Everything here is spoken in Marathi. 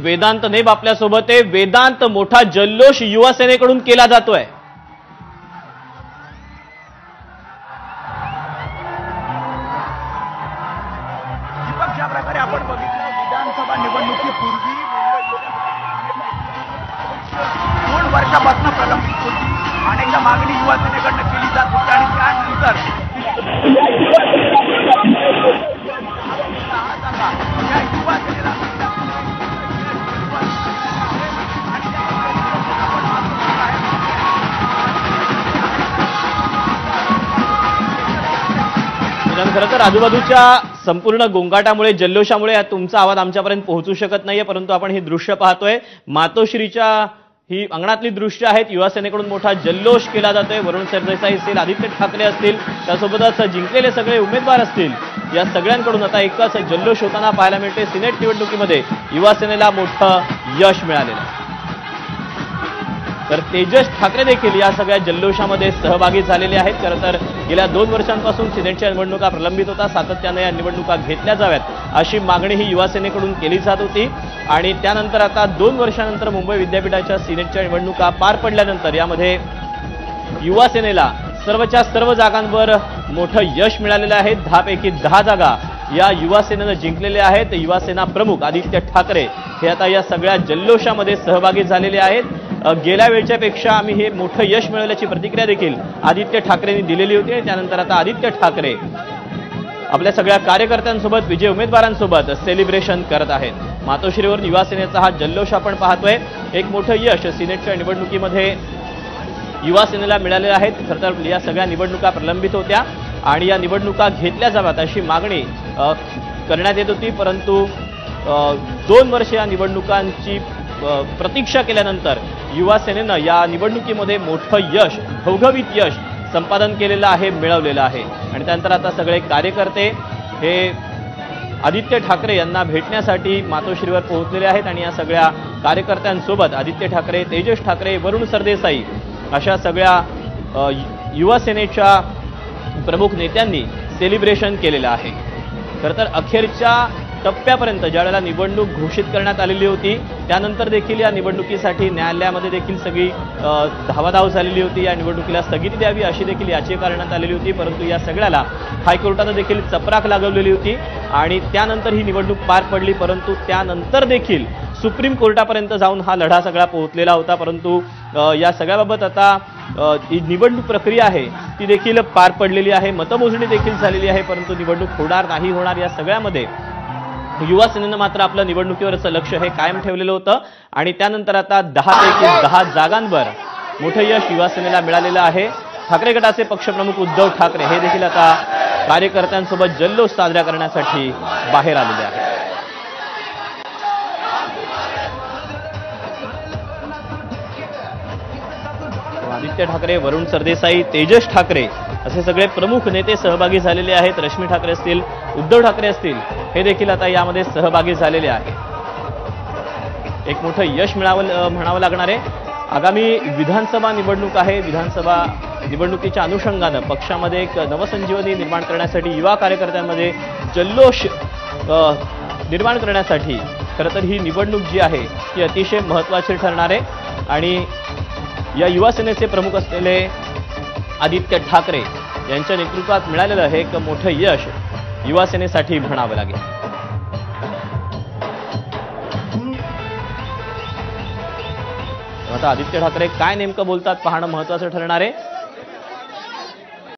वेदांत नेब आपल्यासोबत आहे। वेदांत, मोठा जल्लोष युवा सेनेकडून केला जातोय। ज्या प्रकारे आपण बघितलं विधानसभा निवडणुकीपूर्वी 2 वर्षापासून प्रलंबित होती। अनेकदा मागणी युवा सेनेकडनं केली जात होती आणि त्यानंतर या युवा सेनेला खरं तर आजूबाजूच्या संपूर्ण गोंगाटामुळे, जल्लोषामुळे तुमचा आवाज आमच्यापर्यंत पोहोचू शकत नाहीये, परंतु आपण ही दृश्य पाहतोय। मातोश्रीच्या ही अंगणातली दृश्य आहेत। युवा सेनेकडून मोठा जल्लोष केला जातोय। वरुण सरदेसाई असतील, आदित्य ठाकरे असतील, त्यासोबतच जिंकलेले सगळे उमेदवार असतील, या सगळ्यांकडून आता एकच जल्लोष होताना पाहायला मिळते। सिनेट निवडणुकीमध्ये युवा सेनेला मोठं यश मिळालेलं आहे। तर तेजस ठाकरे देखील या सगळ्या जल्लोषामध्ये सहभागी झालेले आहेत। खरं तर गेल्या 2 वर्षांपासून सिनेटच्या निवडणुका प्रलंबित होता, सातत्याने या निवडणुका घेतल्या जाव्यात अशी मागणी ही युवा सेनेकडून केली जात होती। आणि त्यानंतर आता 2 वर्षानंतर मुंबई विद्यापीठाच्या सिनेटच्या निवडणुका पार पडल्यानंतर यामध्ये युवा सेनेला सर्वच्या सर्व जागांवर मोठं यश मिळालेलं आहे। 10 पैकी 10 जागा या युवा सेनेनं जिंकलेल्या आहेत। युवा सेना प्रमुख आदित्य ठाकरे हे आता या सगळ्या जल्लोषामध्ये सहभागी झालेले आहेत। गेल्या वेळच्या पेक्षा आम्ही हे मोठं यश मिळवल्याची प्रतिक्रिया देखील आदित्य ठाकरेंनी दिलेली होती। त्यानंतर आता आदित्य ठाकरे आपल्या सगळ्या कार्यकर्त्यांसोबत, विजय उमेदवारांसोबत सेलिब्रेशन करत आहेत। मातोश्रीवर युवा सेनेचा हा जल्लोष आपण पाहतोय। एक मोठं यश सिनेटच्या निवडणुकीमध्ये युवा सेनेला मिळालेलं आहे। खरं तर या सगळ्या निवडणुका प्रलंबित होत्या आणि या निवडणुका घेतल्या जाव्यात अशी मागणी करण्यात येत होती, परंतु 2 वर्ष या निवडणुकांची प्रतीक्षा केल्यानंतर युवा सेनेनं या निवडणुकीमध्ये मोठं यश, घवघवीत यश संपादन केलेलं आहे, मिळवलेलं आहे। आणि त्यानंतर आता सगळे कार्यकर्ते हे आदित्य ठाकरे यांना भेटण्यासाठी मातोश्रीवर पोहोचलेले आहेत आणि या सगळ्या कार्यकर्त्यांसोबत आदित्य ठाकरे, तेजस ठाकरे, वरुण सरदेसाई अशा सगळ्या युवा सेनेच्या प्रमुख नेत्यांनी सेलिब्रेशन केलेलं आहे। खरं तर अखेरच्या टप्प्यापर्यंत ज्यावेळेला निवडणूक घोषित करण्यात आलेली होती त्यानंतर देखील या निवडणुकीसाठी न्यायालयामध्ये देखील सगळी धावाधाव झालेली होती। या निवडणुकीला स्थगिती द्यावी अशी देखील याचिका करण्यात आलेली होती, परंतु या सगळ्याला हायकोर्टानं देखील चपराक लागवलेली होती आणि त्यानंतर ही निवडणूक पार पडली। परंतु त्यानंतर देखील सुप्रीम कोर्टापर्यंत जाऊन हा लढा सगळा पोहोचलेला होता, परंतु या सगळ्याबाबत आता ही निवडणूक प्रक्रिया आहे ती देखील पार पडलेली आहे, मतमोजणी देखील झालेली आहे, परंतु निवडणूक होणार नाही होणार या सगळ्यामध्ये युवा सेनेनं मात्र आपलं निवडणुकीवरचं लक्ष हे कायम ठेवलेलं होतं आणि त्यानंतर आता 10 पैकी 10 जागांवर मोठं यश युवा सेनेला मिळालेलं आहे। ठाकरे गटाचे पक्षप्रमुख उद्धव ठाकरे हे देखील आता कार्यकर्त्यांसोबत जल्लोष साजरा करण्यासाठी बाहेर आलेले आहेत। आदित्य ठाकरे, वरुण सरदेसाई, तेजस ठाकरे असे सगळे प्रमुख नेते सहभागी झालेले आहेत। रश्मी ठाकरे असतील, उद्धव ठाकरे असतील, हे देखील आता यामध्ये सहभागी झालेले आहेत। एक मोठं यश म्हणावं लागणार आहे। आगामी विधानसभा निवडणूक आहे। विधानसभा निवडणुकीच्या अनुषंगानं पक्षामध्ये एक नवसंजीवनी निर्माण करण्यासाठी, युवा कार्यकर्त्यांमध्ये जल्लोष निर्माण करण्यासाठी खरं तर ही निवडणूक जी आहे ती अतिशय महत्त्वाची ठरणार आहे आणि या युवा सेनेचे प्रमुख असलेले आदित्य ठाकरे यांच्या नेतृत्वात मिळालेलं हे एक मोठं यश युवा सेनेसाठी म्हणावं लागेल। आता आदित्य ठाकरे काय नेमकं बोलतात पाहणं महत्त्वाचं ठरणार आहे।